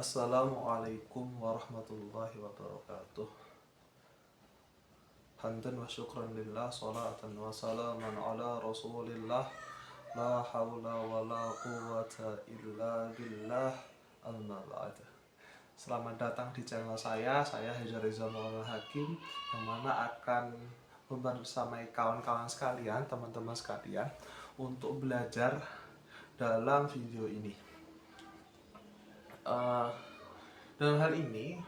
Assalamualaikum warahmatullahi wabarakatuh. Hamdan wa syukran lillah, salatan wa salaman ala rasulillah. La hawla wa la quwata illa billah. Amma ba'd. Selamat datang di channel saya Hajar Rizal Maulana Hakim, yang mana akan membersamai kawan-kawan sekalian, teman-teman sekalian, untuk belajar dalam video ini. Dalam hal ini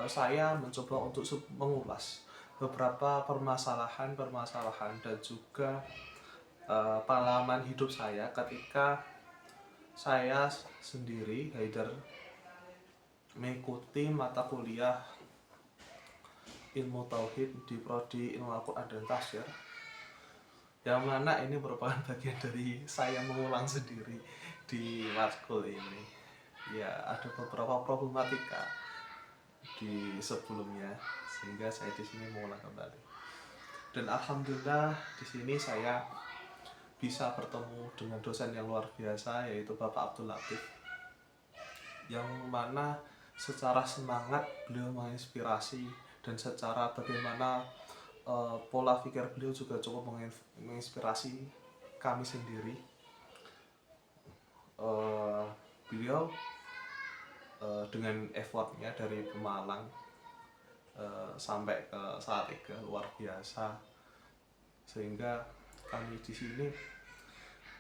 saya mencoba untuk mengulas beberapa permasalahan dan juga pengalaman hidup saya ketika saya sendiri Haidar mengikuti mata kuliah ilmu tauhid di prodi ilmu Al-Quran dan Tafsir, yang mana ini merupakan bagian dari saya mengulang sendiri di matkul ini. Ya, ada beberapa problematika di sebelumnya sehingga saya di sini mengulang kembali. Dan alhamdulillah di sini saya bisa bertemu dengan dosen yang luar biasa, yaitu Bapak Abdul Latif, yang mana secara semangat beliau menginspirasi, dan secara bagaimana pola pikir beliau juga cukup menginspirasi kami sendiri. Beliau dengan effortnya dari Pemalang sampai ke Salatiga luar biasa, sehingga kami di sini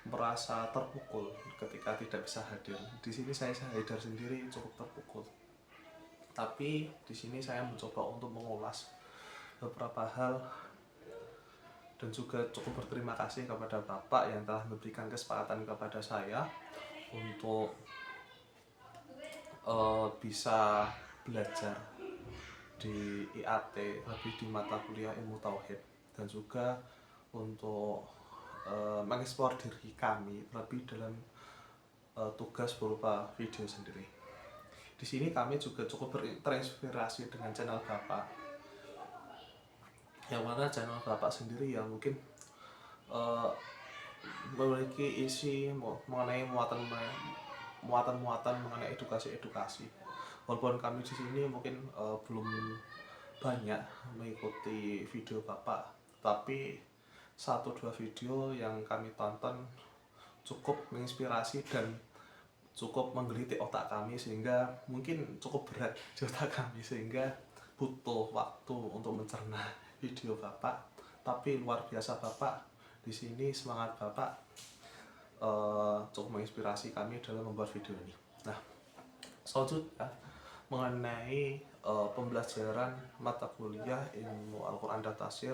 merasa terpukul ketika tidak bisa hadir. Di sini saya Haidar sendiri cukup terpukul. Tapi di sini saya mencoba untuk mengulas beberapa hal dan juga cukup berterima kasih kepada Bapak yang telah memberikan kesempatan kepada saya untuk bisa belajar di IAT, lebih di mata kuliah ilmu tauhid, dan juga untuk mengeksplor diri kami lebih dalam tugas berupa video sendiri. Di sini kami juga cukup terinspirasi dengan channel Bapak, yang mana channel Bapak sendiri yang mungkin memiliki isi mengenai muatan mengenai edukasi. Walaupun kami di sini mungkin belum banyak mengikuti video Bapak, tapi 1-2 video yang kami tonton cukup menginspirasi dan cukup menggelitik otak kami, sehingga mungkin cukup berat di otak kami, sehingga butuh waktu untuk mencerna video Bapak. Tapi luar biasa Bapak di sini, semangat Bapak cukup menginspirasi kami dalam membuat video ini. Nah, selanjutnya mengenai pembelajaran mata kuliah ilmu Al-Quran dan Tafsir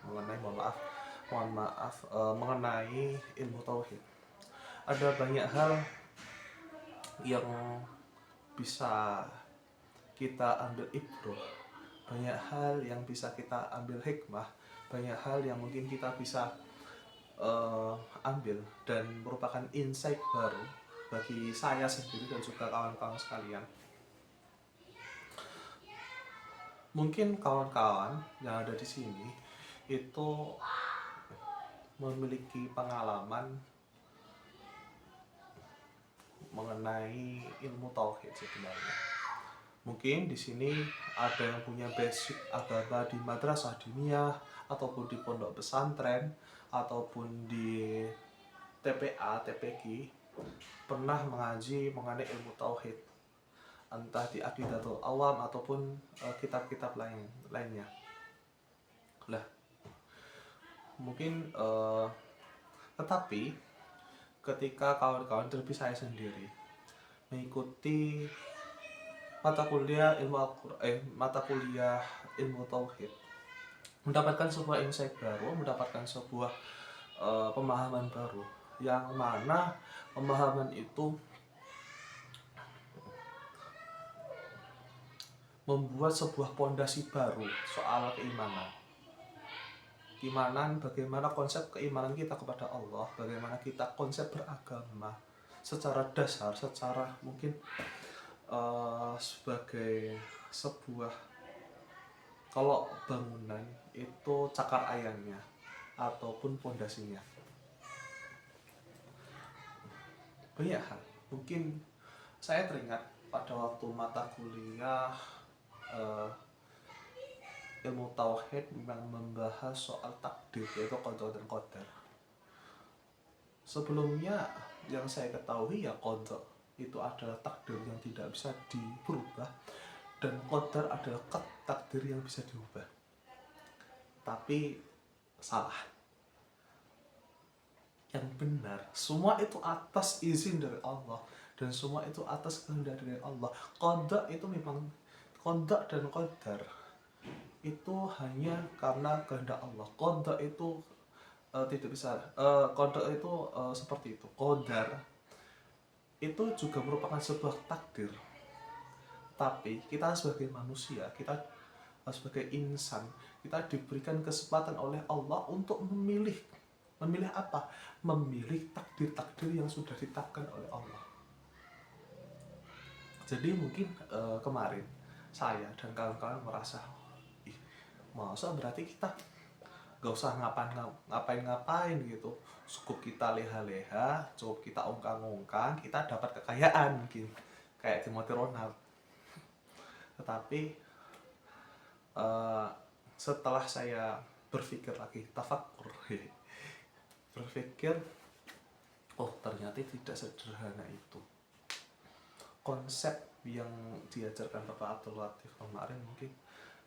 mengenai mengenai ilmu tauhid. Ada banyak hal yang bisa kita ambil ibrah, banyak hal yang bisa kita ambil hikmah, banyak hal yang mungkin kita bisa ambil dan merupakan insight baru bagi saya sendiri dan juga kawan-kawan sekalian. Mungkin kawan-kawan yang ada di sini itu memiliki pengalaman mengenai ilmu tauhid sebenarnya. Mungkin di sini ada yang punya basic agama di madrasah diniyah, ataupun di pondok pesantren, ataupun di TPA, TPQ, pernah mengaji mengenai ilmu tauhid, entah di Aqidatul Awam ataupun kitab-kitab lainnya. Lah, mungkin tetapi ketika kawan-kawan terlebih saya sendiri mengikuti mata kuliah ilmu tauhid, mendapatkan sebuah insight baru, mendapatkan sebuah pemahaman baru, yang mana pemahaman itu membuat sebuah pondasi baru soal keimanan. Bagaimana konsep keimanan kita kepada Allah, bagaimana kita konsep beragama secara dasar, secara mungkin sebagai sebuah, kalau bangunan itu cakar ayamnya ataupun pondasinya. Banyak hal, mungkin saya teringat pada waktu mata kuliah eh, ilmu tauhid memang membahas soal takdir, yaitu qada dan qadar. Sebelumnya yang saya ketahui ya qada itu adalah takdir yang tidak bisa dirubah, dan qadar adalah takdir yang bisa diubah. Tapi salah. Yang benar, semua itu atas izin dari Allah, dan semua itu atas kehendak dari Allah. Qada itu memang, qada dan qadar itu hanya karena kehendak Allah. Qada itu tidak bisa, qada itu seperti itu. Qadar itu juga merupakan sebuah takdir. Tapi kita sebagai manusia, kita sebagai insan, kita diberikan kesempatan oleh Allah untuk memilih. Memilih apa? Memilih takdir-takdir yang sudah ditetapkan oleh Allah. Jadi mungkin kemarin saya dan kawan-kawan merasa, ih, masa berarti kita gak usah ngapain gitu, cukup kita leha-leha, cukup kita ongkang-ongkang, kita dapat kekayaan mungkin kayak Timothy Ronald. Tetapi setelah saya berpikir lagi, tafakur, berpikir, oh ternyata tidak sederhana itu. Konsep yang diajarkan Bapak Abdul Latif kemarin mungkin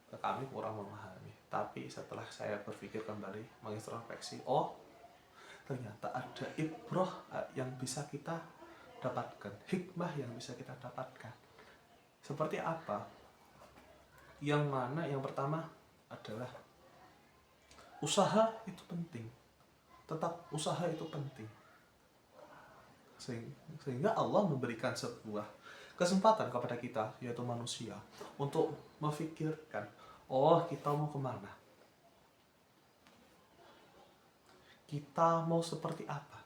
kami kurang memahami. Tapi setelah saya berpikir kembali, mengintrospeksi, oh ternyata ada ibrah yang bisa kita dapatkan, hikmah yang bisa kita dapatkan. Seperti apa? Yang mana yang pertama adalah usaha itu penting. Tetap usaha itu penting. Sehingga Allah memberikan sebuah kesempatan kepada kita, yaitu manusia, untuk memikirkan, oh kita mau kemana, kita mau seperti apa.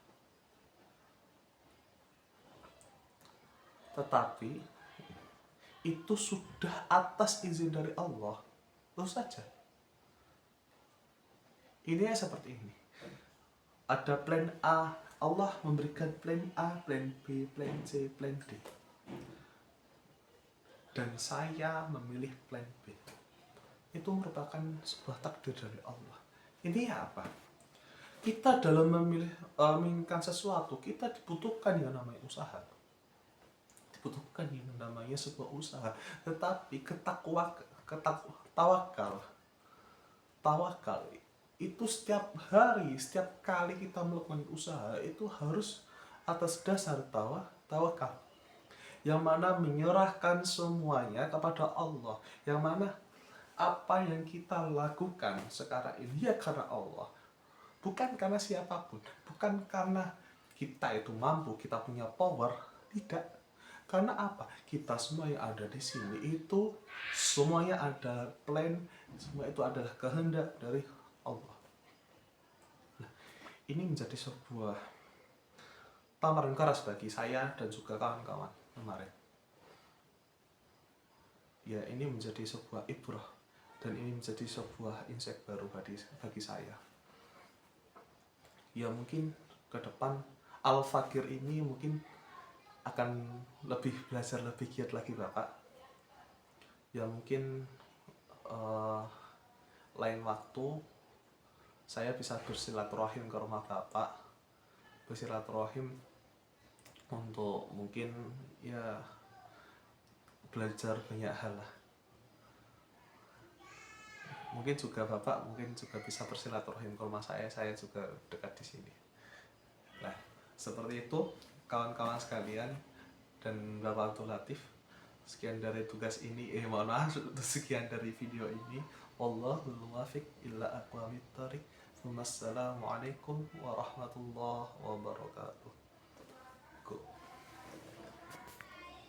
Tetapi itu sudah atas izin dari Allah, terus saja. Ini seperti ini, ada plan A, Allah memberikan plan A, plan B, plan C, plan D, dan saya memilih plan B. Itu merupakan sebuah takdir dari Allah. Ini apa? Kita dalam menginginkan sesuatu, kita dibutuhkan yang namanya usaha, dibutuhkan yang namanya sebuah usaha. Tetapi tawakal itu setiap hari, setiap kali kita melakukan usaha itu harus atas dasar tawakal, yang mana menyerahkan semuanya kepada Allah, yang mana apa yang kita lakukan sekarang ini ya karena Allah, bukan karena siapapun, bukan karena kita itu mampu, kita punya power, tidak. Karena apa? Kita semua yang ada di sini itu semuanya ada plan, semua itu adalah kehendak dari Allah. Nah, ini menjadi sebuah tamparan keras bagi saya dan juga kawan-kawan kemarin. Ya, ini menjadi sebuah ibrah, dan ini menjadi sebuah insight baru bagi saya. Ya mungkin ke depan Al-Fakir ini mungkin akan belajar lebih giat lagi Bapak. Ya mungkin lain waktu saya bisa bersilaturahim ke rumah Bapak, bersilaturahim untuk mungkin ya belajar banyak hal lah. Mungkin juga Bapak juga bisa bersilaturahim ke rumah saya juga dekat di sini. Nah, seperti itu kawan-kawan sekalian dan Bapak Abdul Latif. Sekian dari tugas ini, mohon maaf, sekian dari video ini. Wallahul muwaffiq illa aqwamit thoriq. Wassalamualaikum warahmatullahi wabarakatuh.